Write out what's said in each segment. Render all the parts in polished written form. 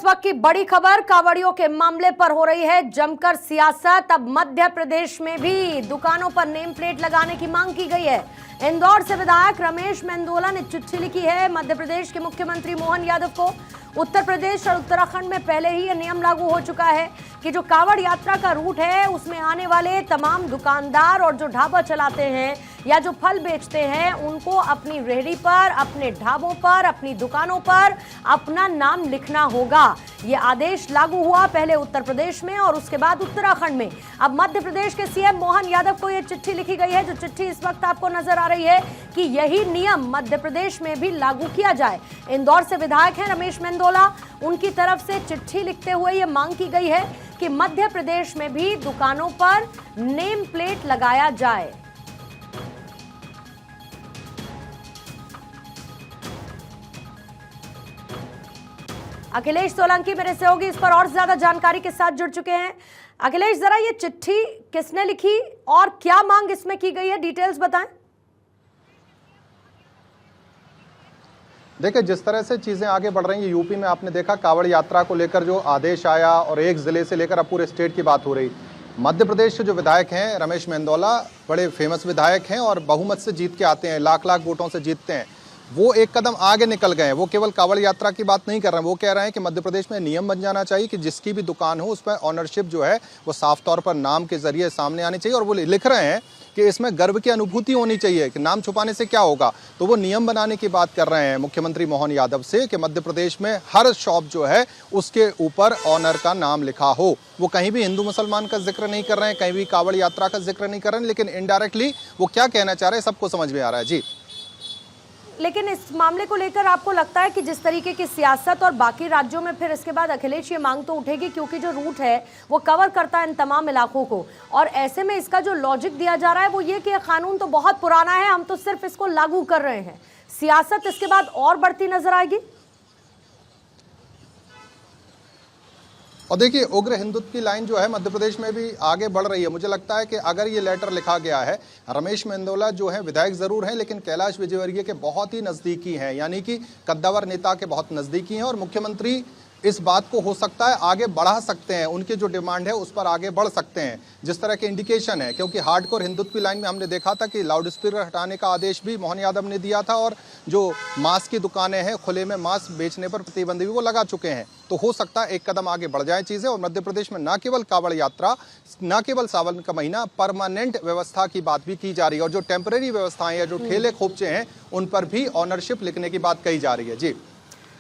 वक्त की बड़ी खबर कांवड़ियों के मामले पर हो रही है जमकर सियासत। अब मध्य प्रदेश में भी दुकानों पर नेम प्लेट लगाने की मांग की गई है। इंदौर से विधायक रमेश मेंदोला ने चिट्ठी लिखी है मध्य प्रदेश के मुख्यमंत्री मोहन यादव को। उत्तर प्रदेश और उत्तराखंड में पहले ही यह नियम लागू हो चुका है कि जो कांवड़ यात्रा का रूट है उसमें आने वाले तमाम दुकानदार और जो ढाबा चलाते हैं या जो फल बेचते हैं उनको अपनी रेहड़ी पर, अपने ढाबों पर, अपनी दुकानों पर अपना नाम लिखना होगा। ये आदेश लागू हुआ पहले उत्तर प्रदेश में और उसके बाद उत्तराखंड में। अब मध्य प्रदेश के सीएम मोहन यादव को यह चिट्ठी लिखी गई है। जो चिट्ठी इस वक्त आपको नजर आ रही है कि यही नियम मध्य प्रदेश में भी लागू किया जाए। इंदौर से विधायक हैं रमेश मेंदोला, उनकी तरफ से चिट्ठी लिखते हुए यह मांग की गई है कि मध्य प्रदेश में भी दुकानों पर नेम प्लेट लगाया जाए। अखिलेश सोलंकी मेरे सहयोगी इस पर और ज्यादा जानकारी के साथ जुड़ चुके हैं। अखिलेश, जरा ये चिट्ठी किसने लिखी और क्या मांग इसमें की गई है, डिटेल्स बताएं। देखिए, जिस तरह से चीजें आगे बढ़ रही हैं यूपी में, आपने देखा कांवड़ यात्रा को लेकर जो आदेश आया और एक जिले से लेकर अब पूरे स्टेट की बात हो रही। मध्य प्रदेश के जो विधायक हैं रमेश मेंदोला बड़े फेमस विधायक हैं और बहुमत से जीत के आते हैं, लाख लाख वोटों से जीतते हैं। वो एक कदम आगे निकल गए हैं। वो केवल कांवड़ यात्रा की बात नहीं कर रहे हैं, वो कह रहे हैं कि मध्य प्रदेश में नियम बन जाना चाहिए कि जिसकी भी दुकान हो उस पर ऑनरशिप जो है वो साफ तौर पर नाम के जरिए सामने आनी चाहिए। और वो लिख रहे हैं कि इसमें गर्व की अनुभूति होनी चाहिए कि नाम छुपाने से क्या होगा। तो वो नियम बनाने की बात कर रहे हैं मुख्यमंत्री मोहन यादव से कि मध्य प्रदेश में हर शॉप जो है उसके ऊपर ऑनर का नाम लिखा हो। वो कहीं भी हिंदू मुसलमान का जिक्र नहीं कर रहे हैं, कहीं भी कांवड़ यात्रा का जिक्र नहीं कर रहे हैं, लेकिन इनडायरेक्टली वो क्या कहना चाह रहे हैं सबको समझ में आ रहा है। जी, लेकिन इस मामले को लेकर आपको लगता है कि जिस तरीके की सियासत और बाकी राज्यों में फिर इसके बाद अखिलेश ये मांग तो उठेगी, क्योंकि जो रूट है वो कवर करता है इन तमाम इलाकों को, और ऐसे में इसका जो लॉजिक दिया जा रहा है वो ये कि कानून तो बहुत पुराना है, हम तो सिर्फ इसको लागू कर रहे हैं। सियासत इसके बाद और बढ़ती नजर आएगी। और देखिए, उग्र हिंदुत्व की लाइन जो है मध्य प्रदेश में भी आगे बढ़ रही है। मुझे लगता है कि अगर ये लेटर लिखा गया है, रमेश मेंदोला जो है विधायक जरूर हैं लेकिन कैलाश विजयवर्गीय के बहुत ही नजदीकी हैं, यानी कि कद्दावर नेता के बहुत नजदीकी हैं, और मुख्यमंत्री इस बात को हो सकता है आगे बढ़ा सकते हैं, उनकी जो डिमांड है उस पर आगे बढ़ सकते हैं जिस तरह के इंडिकेशन है। क्योंकि हार्डकोर हिंदुत्व की लाइन में हमने देखा था कि लाउड स्पीकर हटाने का आदेश भी मोहन यादव ने दिया था, और जो मांस की दुकानें हैं, खुले में मांस बेचने पर प्रतिबंध भी वो लगा चुके हैं। तो हो सकता है एक कदम आगे बढ़ जाए चीजें और मध्य प्रदेश में न केवल कांवड़ यात्रा, न केवल सावन का महीना, परमानेंट व्यवस्था की बात भी की जा रही है, और जो टेम्परेरी व्यवस्थाएं या जो ठेले खोपचे हैं उन पर भी ऑनरशिप लिखने की बात कही जा रही है। जी,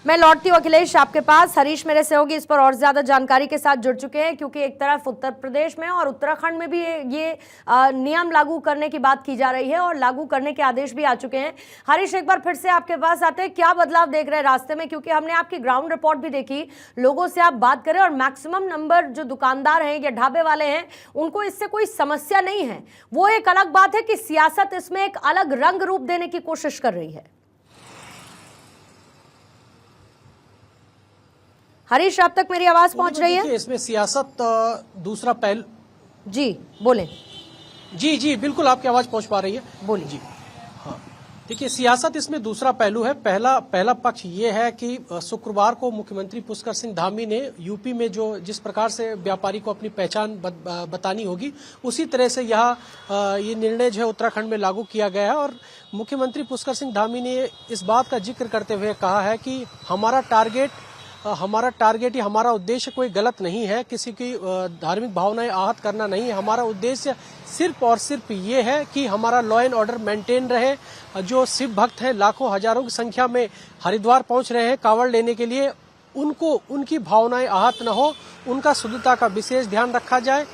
मैं लौटती हूँ अखिलेश आपके पास। हरीश मेरे सहयोगी इस पर और ज्यादा जानकारी के साथ जुड़ चुके हैं, क्योंकि एक तरफ उत्तर प्रदेश में और उत्तराखंड में भी ये नियम लागू करने की बात की जा रही है और लागू करने के आदेश भी आ चुके हैं। हरीश, एक बार फिर से आपके पास आते हैं, क्या बदलाव देख रहे हैं रास्ते में, क्योंकि हमने आपकी ग्राउंड रिपोर्ट भी देखी, लोगों से आप बात करें और मैक्सिमम नंबर जो दुकानदार हैं या ढाबे वाले हैं उनको इससे कोई समस्या नहीं है। वो एक अलग बात है कि सियासत इसमें एक अलग रंग रूप देने की कोशिश कर रही है। हरीश, आप तक मेरी आवाज पहुंच रही है? इसमें सियासत दूसरा पहलू। जी बोलें। जी बिल्कुल, आपकी आवाज पहुंच पा रही है, बोलिए। जी हाँ, देखिए, सियासत इसमें दूसरा पहलू है। पहला पक्ष ये है कि शुक्रवार को मुख्यमंत्री पुष्कर सिंह धामी ने यूपी में जो जिस प्रकार से व्यापारी को अपनी पहचान बतानी होगी, उसी तरह से यहाँ ये निर्णय जो है उत्तराखंड में लागू किया गया है। और मुख्यमंत्री पुष्कर सिंह धामी ने इस बात का जिक्र करते हुए कहा है कि हमारा टारगेट या हमारा उद्देश्य कोई गलत नहीं है, किसी की धार्मिक भावनाएं आहत करना नहीं है। हमारा उद्देश्य सिर्फ और सिर्फ ये है कि हमारा लॉ एंड ऑर्डर मेंटेन रहे। जो शिव भक्त हैं, लाखों हजारों की संख्या में हरिद्वार पहुंच रहे हैं कांवड़ लेने के लिए, उनकी भावनाएं आहत न हो, उनका शुद्धता का विशेष ध्यान रखा जाए।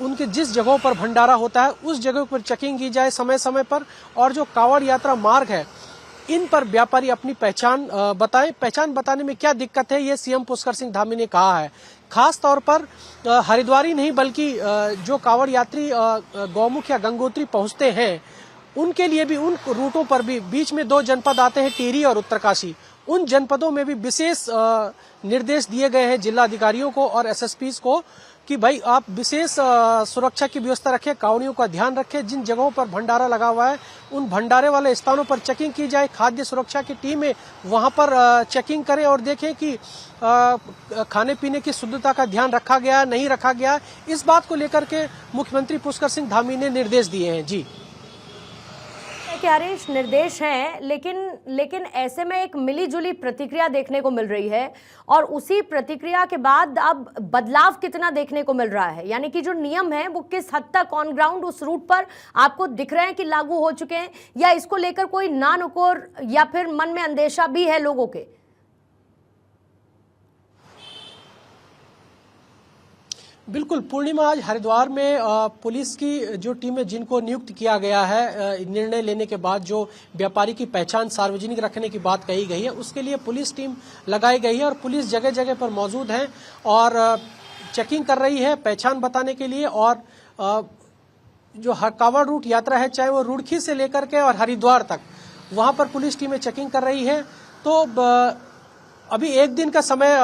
उनके जिस जगहों पर भंडारा होता है उस जगह पर चेकिंग की जाए समय समय पर। और जो कांवड़ यात्रा मार्ग है इन पर व्यापारी अपनी पहचान बताएं। पहचान बताने में क्या दिक्कत है, ये सीएम पुष्कर सिंह धामी ने कहा है। खास तौर पर हरिद्वारी नहीं बल्कि जो कांवड़ यात्री गौमुख या गंगोत्री पहुंचते हैं उनके लिए भी, उन रूटों पर भी बीच में दो जनपद आते हैं टिहरी और उत्तरकाशी, उन जनपदों में भी विशेष निर्देश दिए गए हैं जिला अधिकारियों को और एसएसपीज को कि भाई आप विशेष सुरक्षा की व्यवस्था रखें, कावड़ियों का ध्यान रखें। जिन जगहों पर भंडारा लगा हुआ है उन भंडारे वाले स्थानों पर चेकिंग की जाए। खाद्य सुरक्षा की टीमें वहां पर चेकिंग करें और देखें कि खाने पीने की शुद्धता का ध्यान रखा गया नहीं रखा गया। इस बात को लेकर के मुख्यमंत्री पुष्कर सिंह धामी ने निर्देश दिए हैं। जी कि हरीश निर्देश हैं, लेकिन ऐसे में एक मिलीजुली प्रतिक्रिया देखने को मिल रही है और उसी प्रतिक्रिया के बाद अब बदलाव कितना देखने को मिल रहा है, यानी कि जो नियम है वो किस हद तक ऑन ग्राउंड उस रूट पर आपको दिख रहे हैं कि लागू हो चुके हैं, या इसको लेकर कोई ना नुकोर या फिर मन में अंदेशा भी है लोगों के? बिल्कुल पूर्णिमा, आज हरिद्वार में पुलिस की जो टीमें जिनको नियुक्त किया गया है निर्णय लेने के बाद जो व्यापारी की पहचान सार्वजनिक रखने की बात कही गई है, उसके लिए पुलिस टीम लगाई गई है और पुलिस जगह जगह पर मौजूद है और चेकिंग कर रही है पहचान बताने के लिए। और जो कांवड़ रूट यात्रा है, चाहे वो रुड़की से लेकर के और हरिद्वार तक, वहां पर पुलिस टीमें चेकिंग कर रही है। तो अभी एक दिन का समय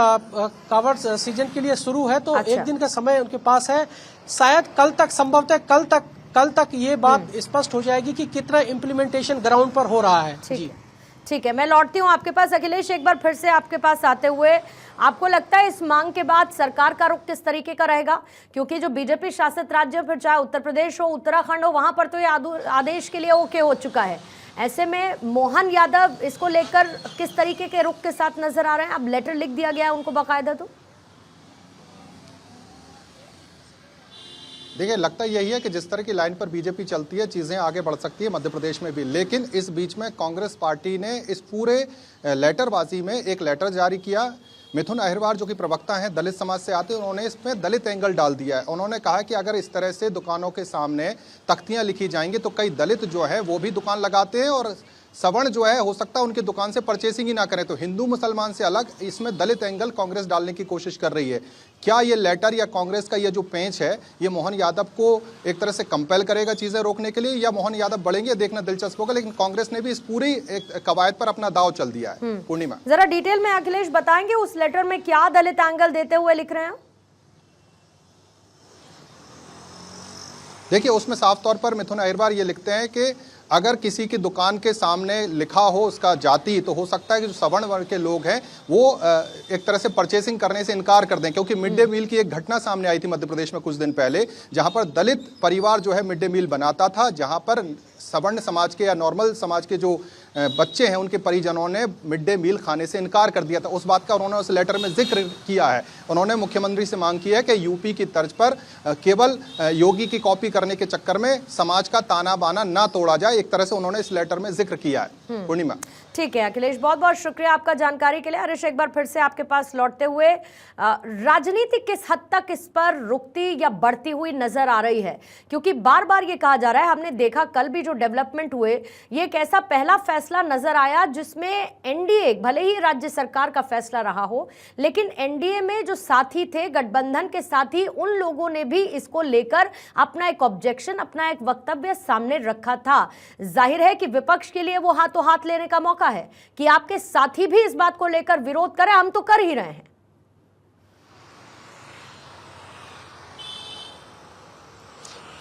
कांवड़ सीजन के लिए शुरू है, तो एक दिन का समय उनके पास है। शायद कल तक, संभवतः कल तक ये बात स्पष्ट हो जाएगी कि कितना इम्प्लीमेंटेशन ग्राउंड पर हो रहा है। जी ठीक है, मैं लौटती हूँ आपके पास। अखिलेश, एक बार फिर से आपके पास आते हुए, आपको लगता है इस मांग के बाद सरकार का रुख किस तरीके का रहेगा? क्योंकि जो बीजेपी शासित राज्य, फिर चाहे उत्तर प्रदेश हो, उत्तराखंड हो, वहां पर तो ये आदेश के लिए ओके हो चुका है। ऐसे में मोहन यादव इसको लेकर किस तरीके के रुख के साथ नजर आ रहे हैं? अब लेटर लिख दिया गया है उनको बाकायदा। तो देखिए, लगता यही है कि जिस तरह की लाइन पर बीजेपी चलती है, चीजें आगे बढ़ सकती है मध्य प्रदेश में भी। लेकिन इस बीच में कांग्रेस पार्टी ने इस पूरे लेटरबाजी में एक लेटर जारी किया। मिथुन अहिरवार जो कि प्रवक्ता हैं, दलित समाज से आते हैं, उन्होंने इसमें दलित एंगल डाल दिया है। उन्होंने कहा कि अगर इस तरह से दुकानों के सामने तख्तियां लिखी जाएंगी तो कई दलित जो है वो भी दुकान लगाते हैं और सवर्ण जो है हो सकता है उनकी दुकान से परचेसिंग ही ना करें। तो हिंदू मुसलमान से अलग इसमें दलित एंगल कांग्रेस डालने की कोशिश कर रही है। क्या ये लेटर या कांग्रेस का ये जो पेंच है, ये मोहन यादव को एक तरह से कंपेल करेगा चीजें रोकने के लिए, या मोहन यादव बढ़ेंगे? देखना दिलचस्प होगा। लेकिन कांग्रेस ने भी इस पूरी कवायद पर अपना दाव चल दिया है। पूर्णिमा, जरा डिटेल में अखिलेश बताएंगे उस लेटर में क्या दलित एंगल देते हुए लिख रहे हैं? देखिए, उसमें साफ तौर पर मिथुन अहिरवार ये लिखते हैं कि अगर किसी की दुकान के सामने लिखा हो उसका जाति, तो हो सकता है कि जो सवर्ण वर्ग के लोग हैं वो एक तरह से परचेसिंग करने से इनकार कर दें। क्योंकि मिड डे मील की एक घटना सामने आई थी मध्य प्रदेश में कुछ दिन पहले, जहां पर दलित परिवार जो है मिड डे मील बनाता था, जहां पर सवर्ण समाज के या नॉर्मल समाज के जो बच्चे हैं उनके परिजनों ने मिड डे मील खाने से इनकार कर दिया था। उस बात का उन्होंने उस लेटर में जिक्र किया है। उन्होंने मुख्यमंत्री से मांग की है कि यूपी की तर्ज पर केवल योगी की कॉपी करने के चक्कर में समाज का ताना बाना ना तोड़ा जाए, एक तरह से उन्होंने इस लेटर में जिक्र किया है। पूर्णिमा, ठीक है अखिलेश, बहुत बहुत शुक्रिया आपका जानकारी के लिए। हरीश, एक बार फिर से आपके पास लौटते हुए, राजनीति किस हद तक इस पर रुकती या बढ़ती हुई नजर आ रही है? क्योंकि बार बार ये कहा जा रहा है, हमने देखा कल भी जो डेवलपमेंट हुए, ये एक ऐसा पहला फैसला नजर आया जिसमें एनडीए, भले ही राज्य सरकार का फैसला रहा हो, लेकिन एनडीए में जो साथी थे, गठबंधन के साथी, उन लोगों ने भी इसको लेकर अपना एक ऑब्जेक्शन, अपना एक वक्तव्य सामने रखा था। जाहिर है कि विपक्ष के लिए वो हाथों हाथ लेने का मौका है कि आपके साथी भी इस बात को लेकर विरोध करें। हम तो कर ही रहे हैं।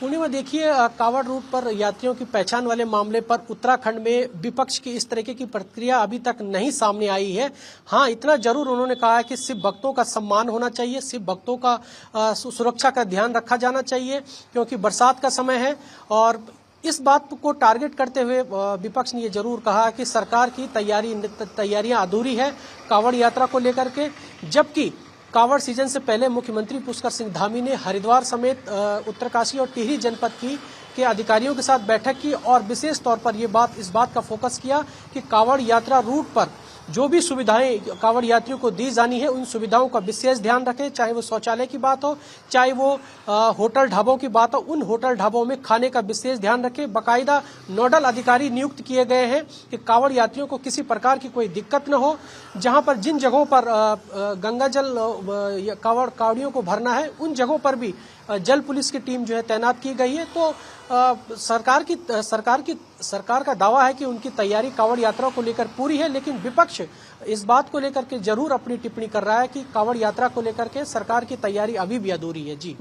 पूर्णिमा, देखिए, कांवड़ रूट पर यात्रियों की पहचान वाले मामले पर उत्तराखंड में विपक्ष की इस तरीके की प्रतिक्रिया अभी तक नहीं सामने आई है। हाँ, इतना जरूर उन्होंने कहा है कि सिर्फ भक्तों का सम्मान होना चाहिए, सिर्फ भक्तों का सुरक्षा का ध्यान रखा जाना चाहिए, क्योंकि बरसात का समय है। और इस बात को टारगेट करते हुए विपक्ष ने ये जरूर कहा कि सरकार की तैयारियां अधूरी है कांवड़ यात्रा को लेकर के। जबकि कांवड़ सीजन से पहले मुख्यमंत्री पुष्कर सिंह धामी ने हरिद्वार समेत उत्तरकाशी और टिहरी जनपद के अधिकारियों के साथ बैठक की और विशेष तौर पर इस बात का फोकस किया कि कांवड़ यात्रा रूट पर जो भी सुविधाएं कांवड़ यात्रियों को दी जानी है, उन सुविधाओं का विशेष ध्यान रखें। चाहे वो शौचालय की बात हो, चाहे वो होटल ढाबों की बात हो, उन होटल ढाबों में खाने का विशेष ध्यान रखें। बाकायदा नोडल अधिकारी नियुक्त किए गए हैं कि कांवड़ यात्रियों को किसी प्रकार की कोई दिक्कत न हो। जहां पर जिन जगहों पर गंगा जल कांवड़ियों को भरना है, उन जगहों पर भी जल पुलिस की टीम जो है तैनात की गई है। तो सरकार का दावा है कि उनकी तैयारी कांवड़ यात्रा को लेकर पूरी है, लेकिन विपक्ष इस बात को लेकर के जरूर अपनी टिप्पणी कर रहा है कि कांवड़ यात्रा को लेकर के सरकार की तैयारी अभी भी अधूरी है। जी,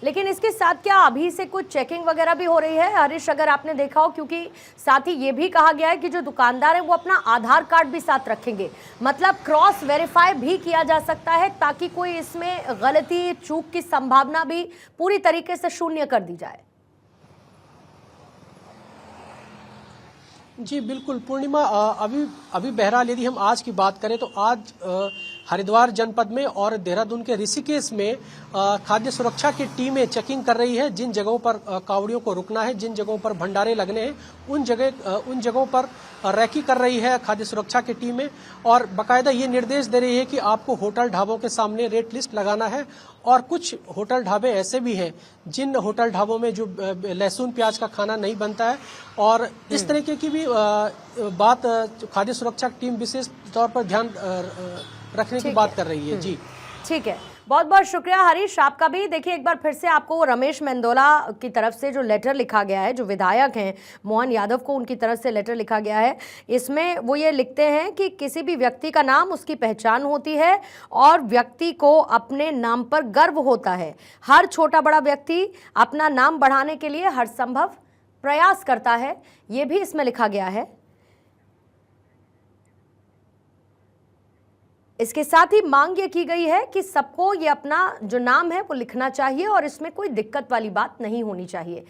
लेकिन इसके साथ क्या अभी से कुछ चेकिंग वगैरह भी हो रही है हरीश, अगर आपने देखा हो? क्योंकि साथ ही ये भी कहा गया है कि जो दुकानदार है वो अपना आधार कार्ड भी साथ रखेंगे, मतलब क्रॉस वेरीफाई भी किया जा सकता है ताकि कोई इसमें गलती चूक की संभावना भी पूरी तरीके से शून्य कर दी जाए। जी बिल्कुल पूर्णिमा, अभी बहरहाल यदि हम आज की बात करें तो आज हरिद्वार जनपद में और देहरादून के ऋषिकेश में खाद्य सुरक्षा की टीमें चेकिंग कर रही है। जिन जगहों पर कावड़ियों को रुकना है, जिन जगहों पर भंडारे लगने हैं, उन जगहों पर रैकी कर रही है खाद्य सुरक्षा की टीमें, और बाकायदा ये निर्देश दे रही है कि आपको होटल ढाबों के सामने रेट लिस्ट लगाना है। और कुछ होटल ढाबे ऐसे भी हैं जिन होटल ढाबों में जो लहसुन प्याज का खाना नहीं बनता है, और इस तरीके की भी बात खाद्य सुरक्षा टीम विशेष तौर पर ध्यान रखने की बात कर रही है। जी ठीक है, बहुत बहुत शुक्रिया हरीश आपका भी। देखिए एक बार फिर से आपको वो रमेश मेंदोला की तरफ से जो लेटर लिखा गया है, जो विधायक हैं मोहन यादव को उनकी तरफ से लेटर लिखा गया है, इसमें वो ये लिखते हैं कि किसी भी व्यक्ति का नाम उसकी पहचान होती है और व्यक्ति को अपने नाम पर गर्व होता है। हर छोटा बड़ा व्यक्ति अपना नाम बढ़ाने के लिए हर संभव प्रयास करता है, ये भी इसमें लिखा गया है। इसके साथ ही मांग ये की गई है कि सबको ये अपना जो नाम है वो लिखना चाहिए और इसमें कोई दिक्कत वाली बात नहीं होनी चाहिए।